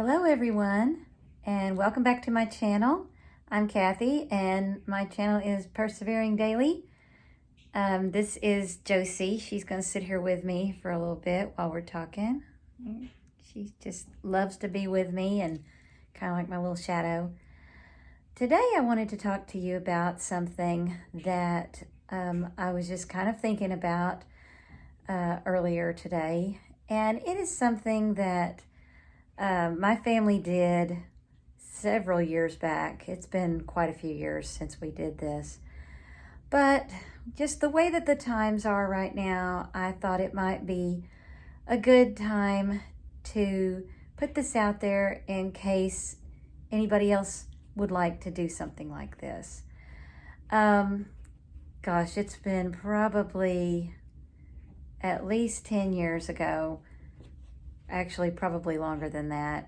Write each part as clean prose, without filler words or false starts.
Hello everyone, and welcome back to my channel. I'm Kathy, and my channel is Persevering Daily. This is Josie. She's going to sit here with me for a little bit while we're talking. She just loves to be with me and kind of like my little shadow. Today I wanted to talk to you about something that I was just kind of thinking about earlier today, and it is something that my family did several years back. It's been quite a few years since we did this. But just the way that the times are right now, I thought it might be a good time to put this out there in case anybody else would like to do something like this. Gosh, it's been probably at least 10 years ago, actually probably longer than that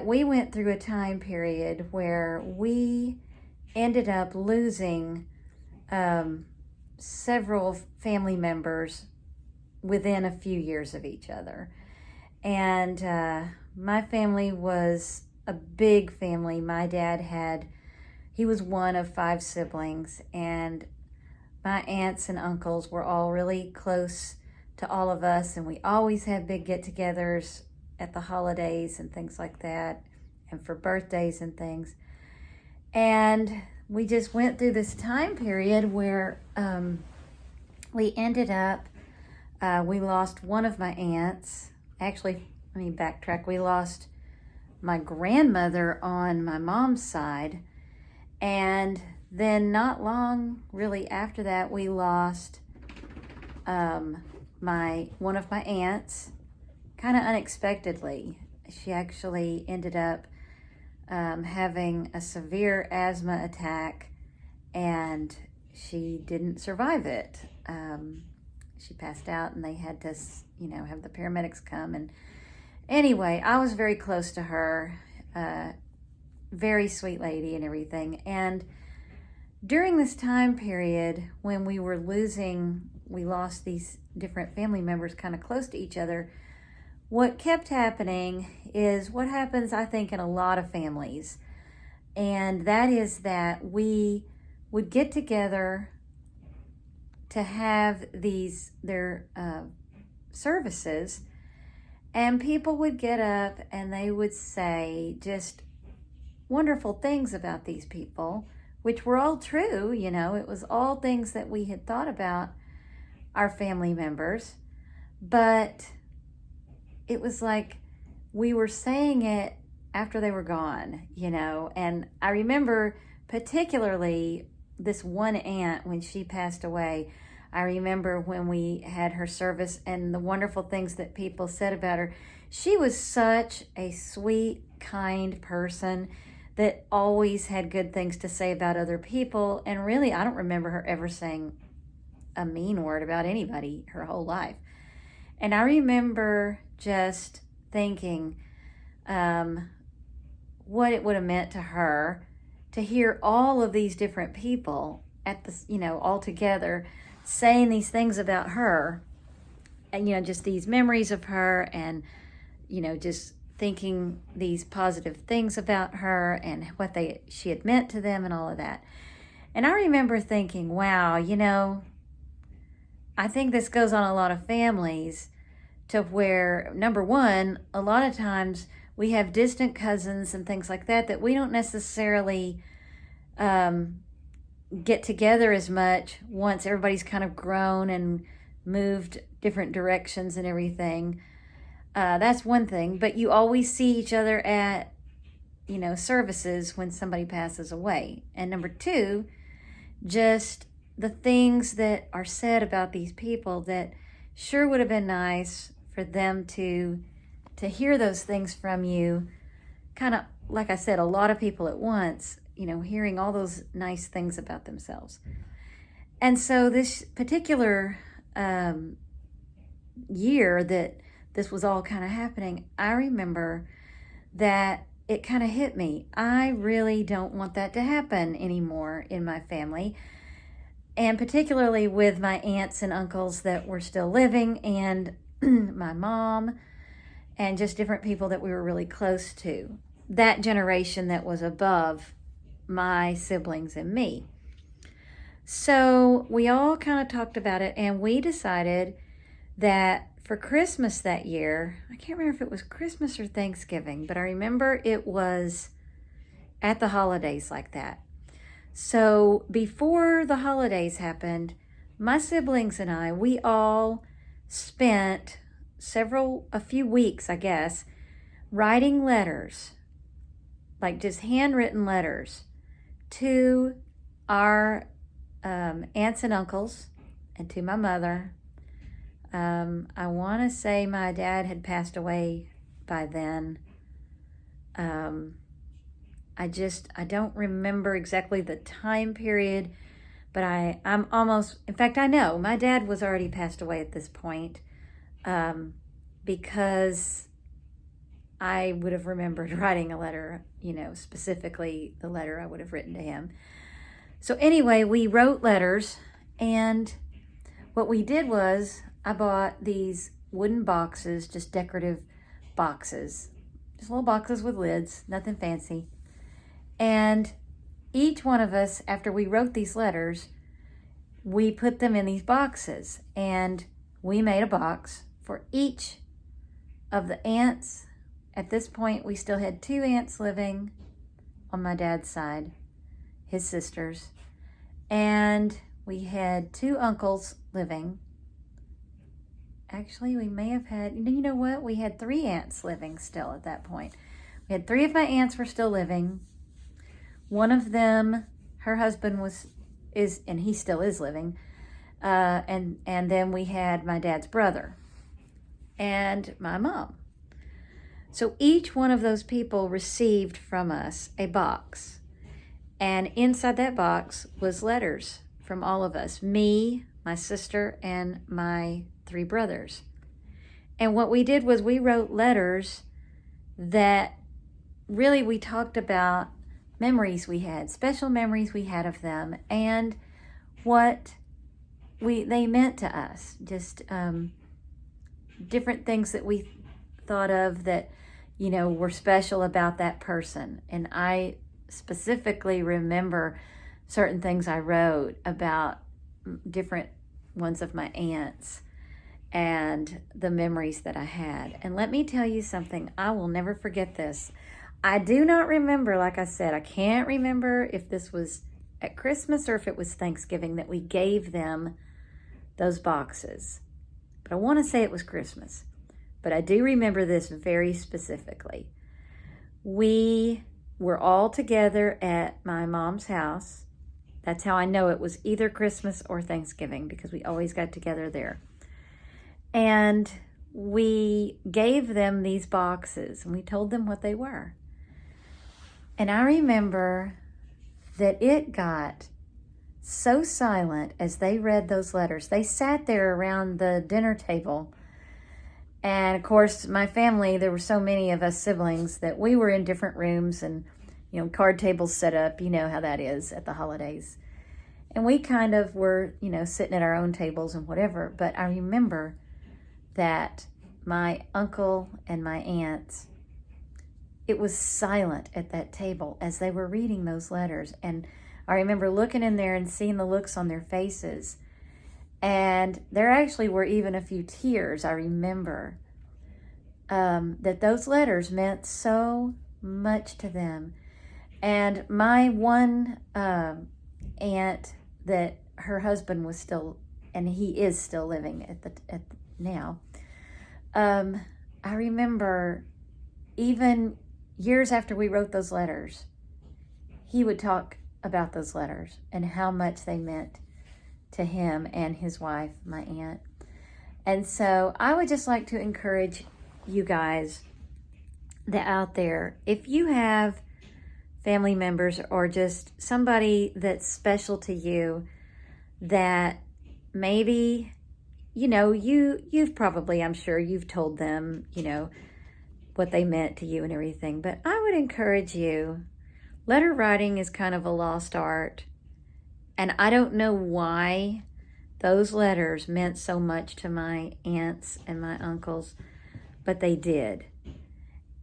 we went through a time period where we ended up losing several family members within a few years of each other. And my family was a big family. My dad he was one of 5 siblings, and my aunts and uncles were all really close to all of us, and we always had big get-togethers at the holidays and things like that, and for birthdays and things. And we just went through this time period where we ended up, we lost one of my aunts. Actually, let me backtrack. We lost my grandmother on my mom's side, and then not long really after that, we lost one of my aunts, kind of unexpectedly. She actually ended up having a severe asthma attack, and she didn't survive it. She passed out, and they had to, have the paramedics come. And anyway, I was very close to her, very sweet lady and everything. And during this time period when we lost these different family members kind of close to each other, what kept happening is what happens, I think, in a lot of families. And that is that we would get together to have their services, and people would get up and they would say just wonderful things about these people, which were all true. It was all things that we had thought about our family members, but it was like we were saying it after they were gone, and I remember particularly this one aunt when she passed away. I remember when we had her service and the wonderful things that people said about her. She was such a sweet, kind person that always had good things to say about other people, and really I don't remember her ever saying a mean word about anybody her whole life. And I remember just thinking what it would have meant to her to hear all of these different people all together saying these things about her, and just these memories of her, and just thinking these positive things about her and what she had meant to them and all of that. And I remember thinking, wow, I think this goes on a lot of families, to where, number one, a lot of times we have distant cousins and things like that we don't necessarily get together as much once everybody's kind of grown and moved different directions and everything. That's one thing, but you always see each other at, services when somebody passes away. And number two, just the things that are said about these people that sure would have been nice for them to hear those things from you, kind of, like I said, a lot of people at once, hearing all those nice things about themselves. And so this particular year that this was all kind of happening, I remember that it kind of hit me. I really don't want that to happen anymore in my family, and particularly with my aunts and uncles that were still living, and my mom. and just different people that we were really close to. That generation that was above my siblings and me. So we all kind of talked about it, and we decided that for Christmas that year, I can't remember if it was Christmas or Thanksgiving, but I remember it was at the holidays like that. So before the holidays happened, my siblings and I, we all spent a few weeks, I guess, writing letters, like just handwritten letters to our aunts and uncles and to my mother. I want to say my dad had passed away by then. I don't remember exactly the time period, but I'm almost, in fact, I know my dad was already passed away at this point, because I would have remembered writing a letter, specifically the letter I would have written to him. So anyway, we wrote letters, and what we did was I bought these wooden boxes, just decorative boxes, just little boxes with lids, nothing fancy. And each one of us, after we wrote these letters, we put them in these boxes, and we made a box for each of the aunts. At this point, we still had 2 aunts living on my dad's side, his sisters, and we had 2 uncles living. Actually, we may have had, you know what? We had 3 aunts living still at that point. We had 3 of my aunts were still living. One of them, her husband and he still is living. And then we had my dad's brother and my mom. So each one of those people received from us a box. And inside that box was letters from all of us, me, my sister, and my 3 brothers. And what we did was we wrote letters that really we talked about memories we had, special memories we had of them, and what they meant to us. Just different things that we thought of that, were special about that person. And I specifically remember certain things I wrote about different ones of my aunts and the memories that I had. And let me tell you something, I will never forget this. I do not remember, like I said, I can't remember if this was at Christmas or if it was Thanksgiving that we gave them those boxes. But I want to say it was Christmas. But I do remember this very specifically. We were all together at my mom's house. That's how I know it was either Christmas or Thanksgiving, because we always got together there. And we gave them these boxes, and we told them what they were. And I remember that it got so silent as they read those letters. They sat there around the dinner table. And of course, my family, there were so many of us siblings that we were in different rooms, and, card tables set up. You know how that is at the holidays. And we kind of were, sitting at our own tables and whatever. But I remember that my uncle and my aunts, it was silent at that table as they were reading those letters. And I remember looking in there and seeing the looks on their faces. And there actually were even a few tears. I remember that those letters meant so much to them. And my one aunt, that her husband was still, and he is still living at now. I remember even years after we wrote those letters, he would talk about those letters and how much they meant to him and his wife, my aunt. And so I would just like to encourage you guys that out there, if you have family members or just somebody that's special to you that maybe, you've probably, I'm sure you've told them, what they meant to you and everything. But I would encourage you, letter writing is kind of a lost art. And I don't know why those letters meant so much to my aunts and my uncles. but they did.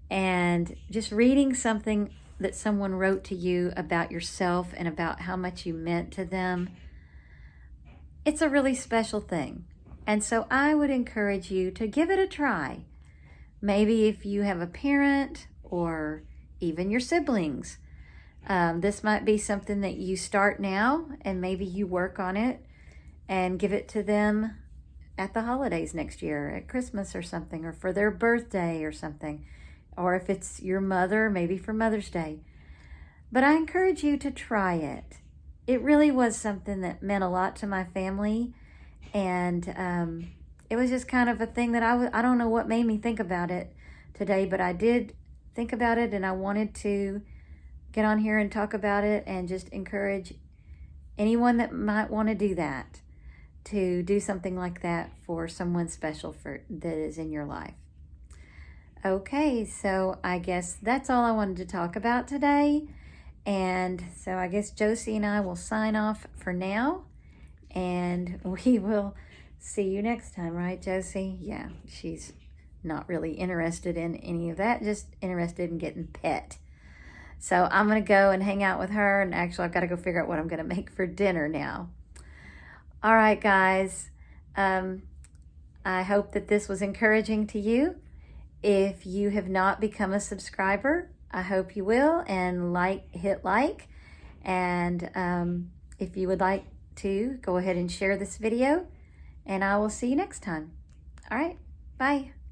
And just reading something that someone wrote to you about yourself and about how much you meant to them, it's a really special thing. And so I would encourage you to give it a try. Maybe if you have a parent or even your siblings, this might be something that you start now, and maybe you work on it and give it to them at the holidays next year, at Christmas or something, or for their birthday or something. Or if it's your mother, maybe for Mother's Day. But I encourage you to try it. It really was something that meant a lot to my family. And it was just kind of a thing that I don't know what made me think about it today, but I did think about it, and I wanted to get on here and talk about it and just encourage anyone that might want to do that, to do something like that for someone special that is in your life. Okay, so I guess that's all I wanted to talk about today. And so I guess Josie and I will sign off for now, and we will see you next time, right, Josie? Yeah, she's not really interested in any of that, just interested in getting pet. So I'm going to go and hang out with her, and actually I've got to go figure out what I'm going to make for dinner now. All right, guys. I hope that this was encouraging to you. If you have not become a subscriber, I hope you will, and hit like. And if you would like to, go ahead and share this video, and I will see you next time. All right, bye.